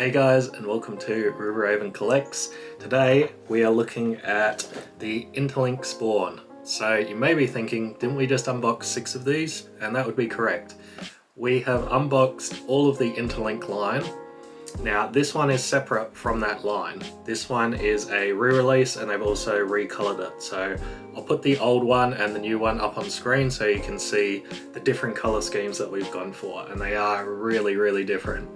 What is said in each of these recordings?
Hey guys, and welcome to Raven Collects. Today we are looking at the Interlink Spawn. So you may be thinking, didn't we just unbox 6 of these? And that would be correct. We have unboxed all of the Interlink line. Now this one is separate from that line. This one is a re-release and they've also recolored it. So I'll put the old one and the new one up on screen so you can see the different color schemes that we've gone for, and they are really different.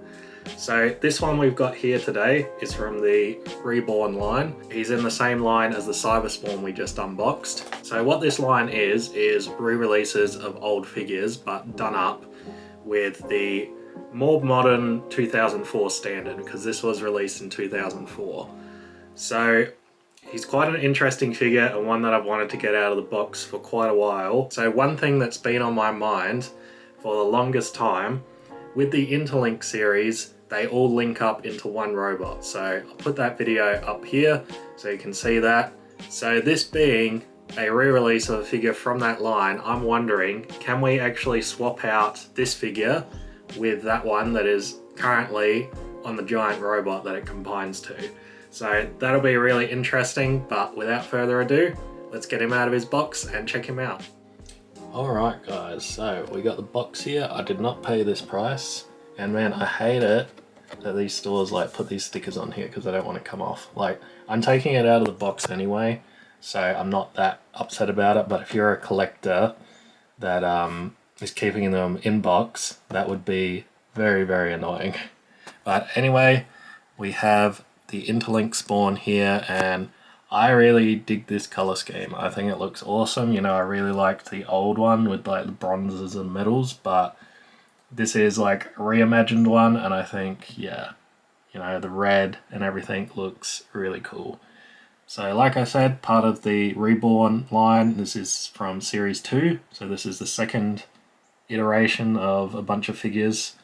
So this one we've got here today is from the REBORN line. He's in the same line as the Cyber Spawn we just unboxed. So what this line is re-releases of old figures but done up with the more modern 2004 standard, because this was released in 2004. So he's quite an interesting figure and one that I've wanted to get out of the box for quite a while. So one thing that's been on my mind for the longest time, with the Interlink series, they all link up into one robot. So I'll put that video up here so you can see that. So this being a re-release of a figure from that line, I'm wondering, can we actually swap out this figure with that one that is currently on the giant robot that it combines to? So that'll be really interesting, but without further ado, let's get him out of his box and check him out. Alright guys, so we got the box here. I did not pay this price, and man, I hate it that these stores like put these stickers on here because they don't want to come off. Like, I'm taking it out of the box anyway, so I'm not that upset about it, but if you're a collector that is keeping them in box, that would be very annoying. But anyway, we have the Interlink Spawn here, and I really dig this color scheme. I think it looks awesome. You know, I really liked the old one with like the bronzes and metals, but this is like a reimagined one, and I think, yeah, you know, the red and everything looks really cool. So like I said, part of the REBORN line, this is from series 2, so this is the second iteration of a bunch of figures.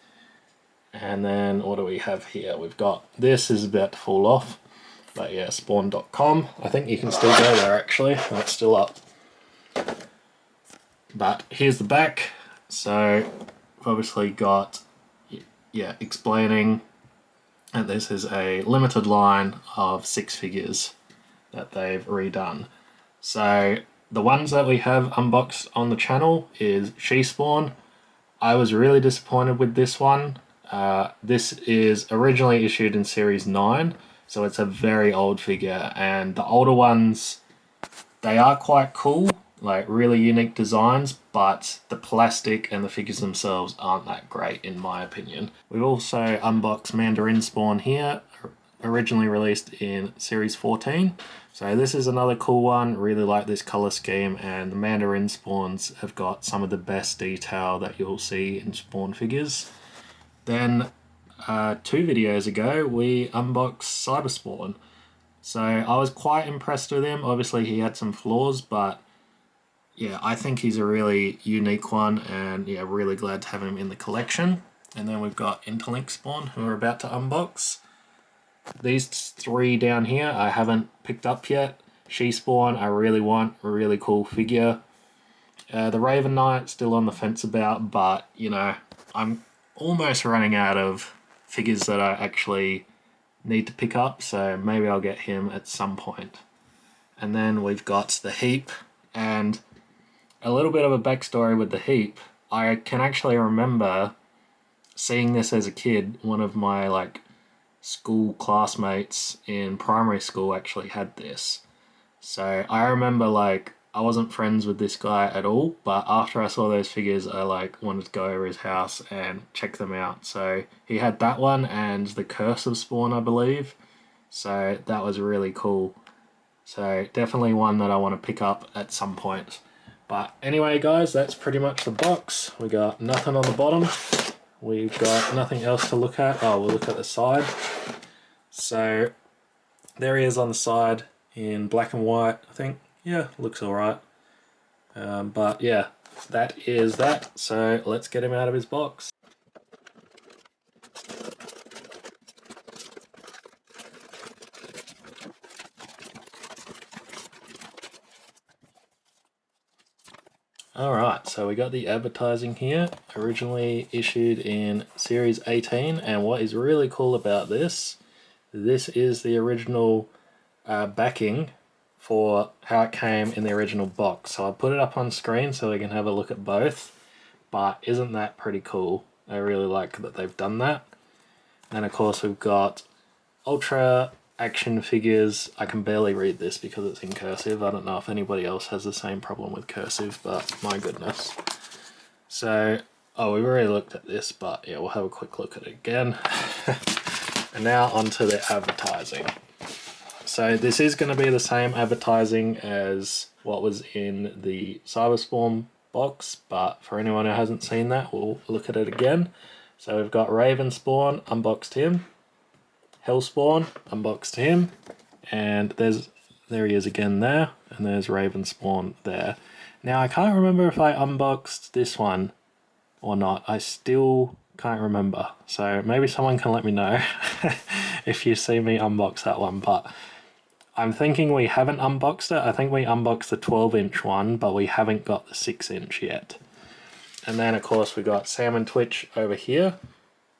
And then what do we have here? We've got, this is about to fall off, but yeah, spawn.com. I think you can still go there actually, that's still up. But here's the back. So we've obviously got, yeah, explaining that this is a limited line of 6 figures that they've redone. So the ones that we have unboxed on the channel is She-Spawn. I was really disappointed with this one. This is originally issued in series 9, so it's a very old figure, and the older ones, they are quite cool, like really unique designs, but the plastic and the figures themselves aren't that great in my opinion. We've also unboxed Mandarin Spawn here, originally released in series 14. So this is another cool one, really like this color scheme, and the Mandarin Spawns have got some of the best detail that you'll see in Spawn figures. Then 2 videos ago we unboxed Cyber Spawn. So I was quite impressed with him. Obviously he had some flaws, but yeah, I think he's a really unique one, and yeah, really glad to have him in the collection. And then we've got Interlink Spawn, who we're about to unbox. These 3 down here I haven't picked up yet. She-Spawn I really want, a really cool figure. The Raven Knight still on the fence about, but you know, I'm almost running out of figures that I actually need to pick up, so maybe I'll get him at some point. And then we've got the Heap, and a little bit of a backstory with the Heap. I can actually remember seeing this as a kid. One of my like school classmates in primary school actually had this. So I remember like I wasn't friends with this guy at all, but after I saw those figures I like wanted to go over his house and check them out. So he had that one and the Curse of Spawn, I believe. So that was really cool. So definitely one that I want to pick up at some point. But anyway guys, that's pretty much the box. We got nothing on the bottom. We've got nothing else to look at. Oh, we'll look at the side. So there he is on the side in black and white, I think. Yeah, looks alright. But yeah, that is that. So let's get him out of his box. Alright, so we got the advertising here, originally issued in Series 18, and what is really cool about this is the original backing for how it came in the original box. So I'll put it up on screen so we can have a look at both, but isn't that pretty cool? I really like that they've done that. And of course we've got Ultra action figures. I can barely read this because it's in cursive. I don't know if anybody else has the same problem with cursive, but my goodness. So, oh, we've already looked at this, but yeah, we'll have a quick look at it again. And now onto the advertising. So this is going to be the same advertising as what was in the Cyberspawn box, but for anyone who hasn't seen that, we'll look at it again. So we've got Raven Spawn, unboxed him. Hellspawn, unboxed him, and there he is again there, and there's Raven Spawn there. Now I can't remember if I unboxed this one or not. I still can't remember, so maybe someone can let me know if you see me unbox that one, but I'm thinking we haven't unboxed it. I think we unboxed the 12-inch one, but we haven't got the 6-inch yet. And then of course we got Salmon Twitch over here,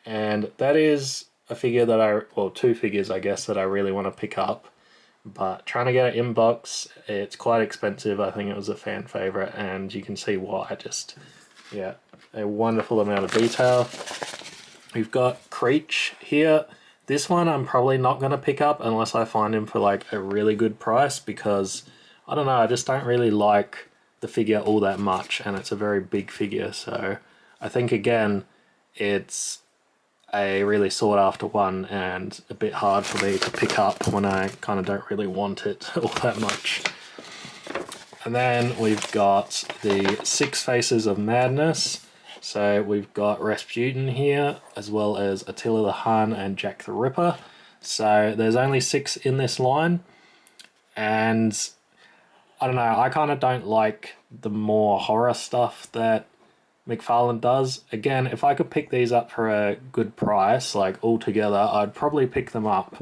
and that is a figure that two figures I guess that I really want to pick up, but trying to get it in box, it's quite expensive. I think it was a fan favorite, and you can see why. Just, yeah, a wonderful amount of detail. We've got Creech here. This one I'm probably not going to pick up unless I find him for like a really good price, because I don't know, I just don't really like the figure all that much, and it's a very big figure, so I think again it's a really sought after one and a bit hard for me to pick up when I kind of don't really want it all that much. And then we've got the 6 Faces of Madness. So we've got Rasputin here, as well as Attila the Hun and Jack the Ripper. So there's only 6 in this line, and I don't know, I kind of don't like the more horror stuff that McFarlane does. Again, if I could pick these up for a good price, like all together, I'd probably pick them up.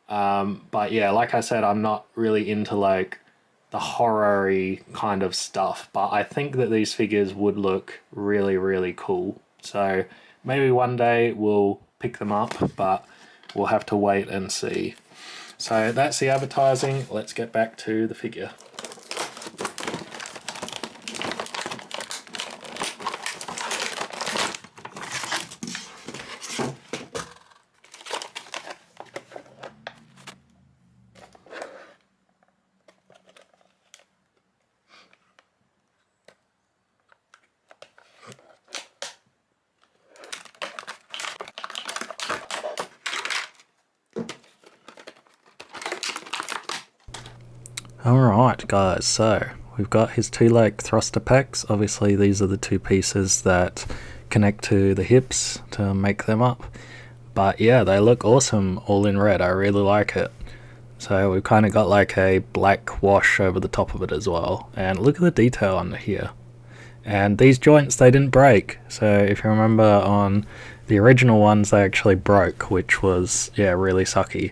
But yeah, like I said, I'm not really into like the horror-y kind of stuff, but I think that these figures would look really, really cool. So maybe one day we'll pick them up, but we'll have to wait and see. So that's the advertising. Let's get back to the figure. Alright guys, so we've got his 2 leg thruster packs. Obviously these are the 2 pieces that connect to the hips to make them up. But yeah, they look awesome all in red. I really like it. So we've kind of got like a black wash over the top of it as well. And look at the detail under here. And these joints, they didn't break. So if you remember on the original ones, they actually broke, which was, yeah, really sucky.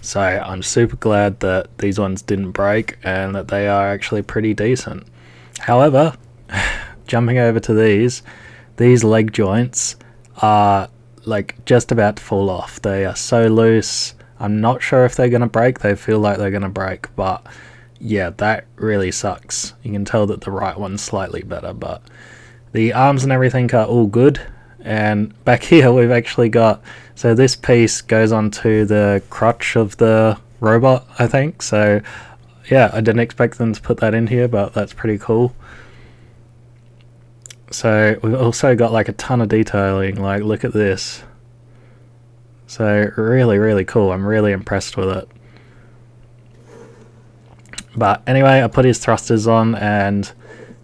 So I'm super glad that these ones didn't break and that they are actually pretty decent. However, jumping over to these leg joints are like just about to fall off. They are so loose. I'm not sure if they're going to break. They feel like they're going to break, but yeah, that really sucks. You can tell that the right one's slightly better, but the arms and everything are all good. And back here we've actually got, so this piece goes onto the crotch of the robot, I think. So yeah, I didn't expect them to put that in here, but that's pretty cool. So we've also got like a ton of detailing, like look at this. So really, really cool. I'm really impressed with it. But anyway, I put his thrusters on, and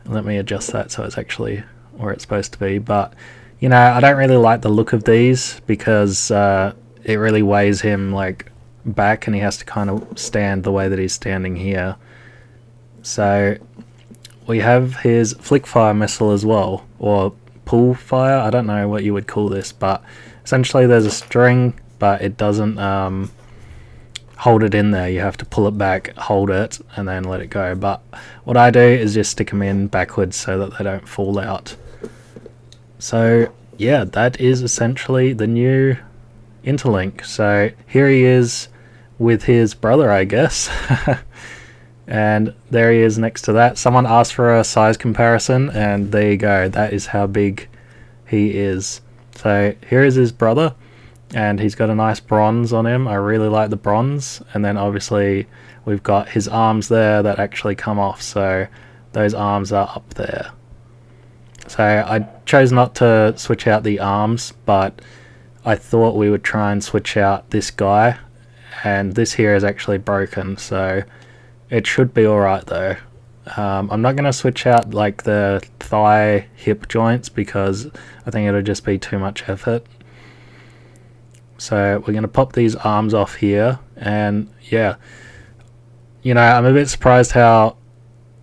let me adjust that so it's actually where it's supposed to be. But you know, I don't really like the look of these because it really weighs him like back, and he has to kind of stand the way that he's standing here. So we have his flick fire missile as well, or pull fire. I don't know what you would call this, but essentially there's a string, but it doesn't hold it in there. You have to pull it back, hold it, and then let it go. But what I do is just stick them in backwards so that they don't fall out. So yeah, that is essentially the new Interlink. So here he is with his brother, I guess. And there he is next to that. Someone asked for a size comparison, and there you go. That is how big he is. So here is his brother, and he's got a nice bronze on him. I really like the bronze. And then obviously we've got his arms there that actually come off, so those arms are up there. So I chose not to switch out the arms, but I thought we would try and switch out this guy, and this here is actually broken, so it should be alright though. I'm not going to switch out like the thigh hip joints because I think it'll just be too much effort. So we're going to pop these arms off here, and yeah, you know, I'm a bit surprised how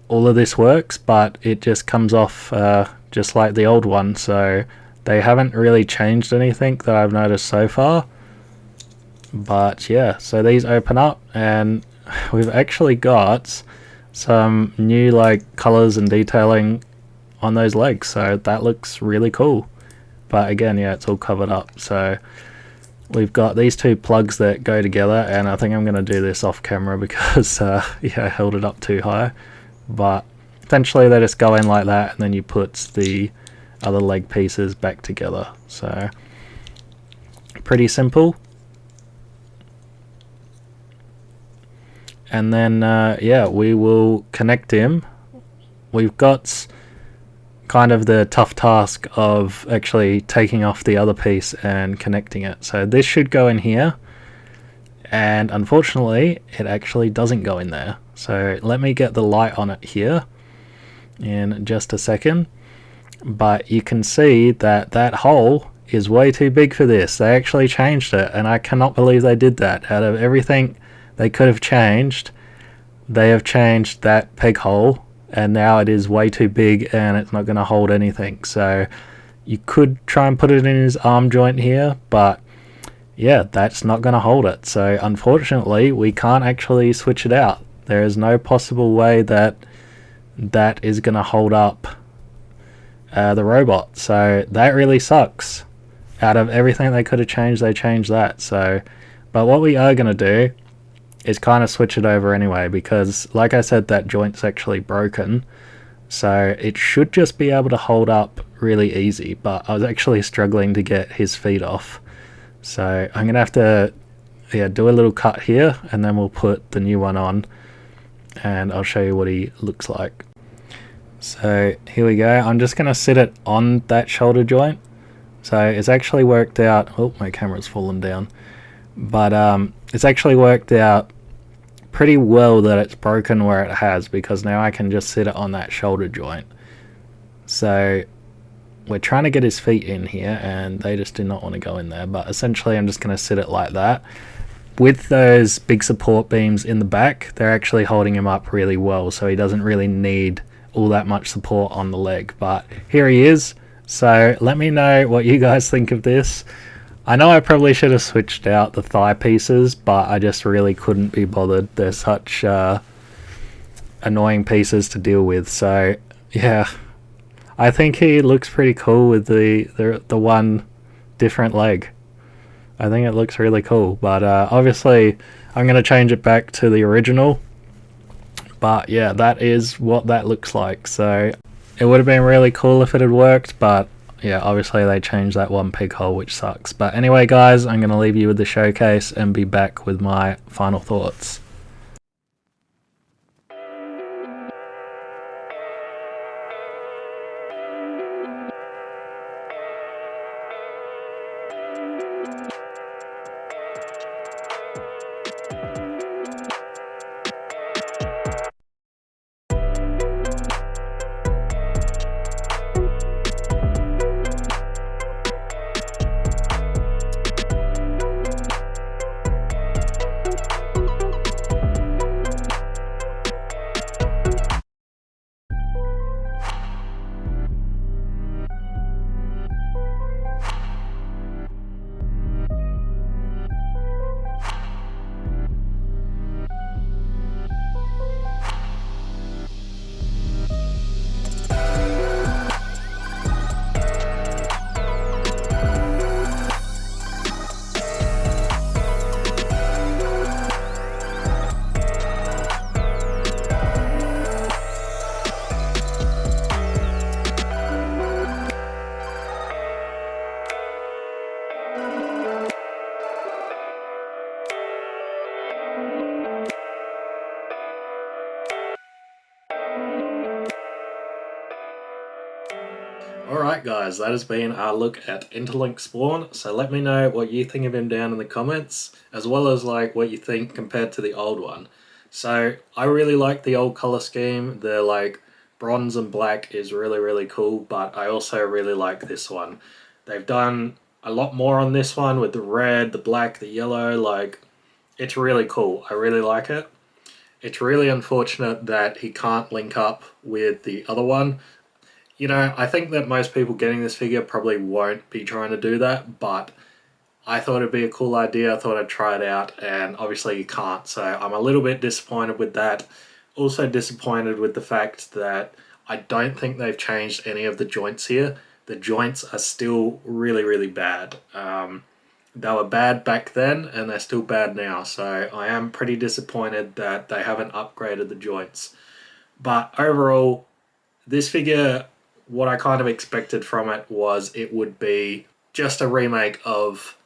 all of this works, but it just comes off just like the old one. So they haven't really changed anything that I've noticed so far. But yeah, so these open up, and we've actually got some new like colors and detailing on those legs, so that looks really cool. But again, yeah, it's all covered up. So we've got these two plugs that go together, and I think I'm going to do this off camera because yeah, I held it up too high. But essentially they just go in like that, and then you put the other leg pieces back together. So pretty simple. And then yeah, we will connect him. We've got kind of the tough task of actually taking off the other piece and connecting it. So this should go in here, and unfortunately it actually doesn't go in there. So let me get the light on it here in just a second. But you can see that that hole is way too big for this. They actually changed it, and I cannot believe they did that. Out of everything they could have changed, they have changed that peg hole, and now it is way too big and it's not going to hold anything. So you could try and put it in his arm joint here, but yeah, that's not going to hold it. So unfortunately we can't actually switch it out. There is no possible way that that is going to hold up the robot. So that really sucks. Out of everything they could have changed, they changed that. So, but what we are going to do is kind of switch it over anyway, because like I said, that joint's actually broken, so it should just be able to hold up really easy. But I was actually struggling to get his feet off, so I'm gonna have to do a little cut here, and then we'll put the new one on and I'll show you what he looks like. So here we go. I'm just gonna sit it on that shoulder joint. So it's actually worked out. Oh, my camera's fallen down. But it's actually worked out pretty well that it's broken where it has, because now I can just sit it on that shoulder joint. So we're trying to get his feet in here, and they just do not want to go in there. But essentially I'm just going to sit it like that. With those big support beams in the back, they're actually holding him up really well, so he doesn't really need all that much support on the leg. But here he is. So let me know what you guys think of this. I know I probably should have switched out the thigh pieces, but I just really couldn't be bothered. They're such annoying pieces to deal with. So yeah, I think he looks pretty cool with the one different leg. I think it looks really cool, but obviously I'm going to change it back to the original. But yeah, that is what that looks like. So it would have been really cool if it had worked, but yeah, obviously they changed that one peg hole, which sucks. But anyway guys, I'm going to leave you with the showcase and be back with my final thoughts. Alright guys, that has been our look at Interlink Spawn, so let me know what you think of him down in the comments, as well as like what you think compared to the old one. So I really like the old colour scheme, the like bronze and black is really cool, but I also really like this one. They've done a lot more on this one with the red, the black, the yellow, like it's really cool. I really like it. It's really unfortunate that he can't link up with the other one. You know, I think that most people getting this figure probably won't be trying to do that, but I thought it'd be a cool idea. I thought I'd try it out, and obviously you can't, so I'm a little bit disappointed with that. Also disappointed with the fact that I don't think they've changed any of the joints here. The joints are still really bad. They were bad back then, and they're still bad now, so I am pretty disappointed that they haven't upgraded the joints. But overall, this figure, what I kind of expected from it was it would be just a remake of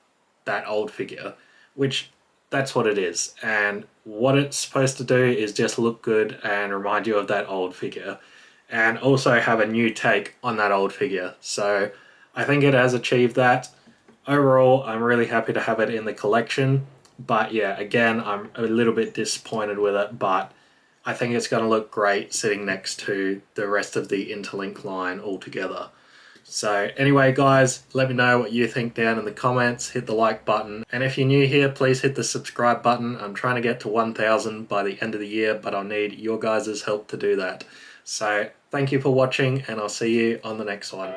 that old figure, which that's what it is. And what it's supposed to do is just look good and remind you of that old figure, and also have a new take on that old figure. So I think it has achieved that. Overall, I'm really happy to have it in the collection, but yeah, again, I'm a little bit disappointed with it, but I think it's going to look great sitting next to the rest of the Interlink line altogether. So anyway guys, let me know what you think down in the comments, hit the like button, and if you're new here, please hit the subscribe button. I'm trying to get to 1,000 by the end of the year, but I'll need your guys' help to do that. So thank you for watching, and I'll see you on the next one.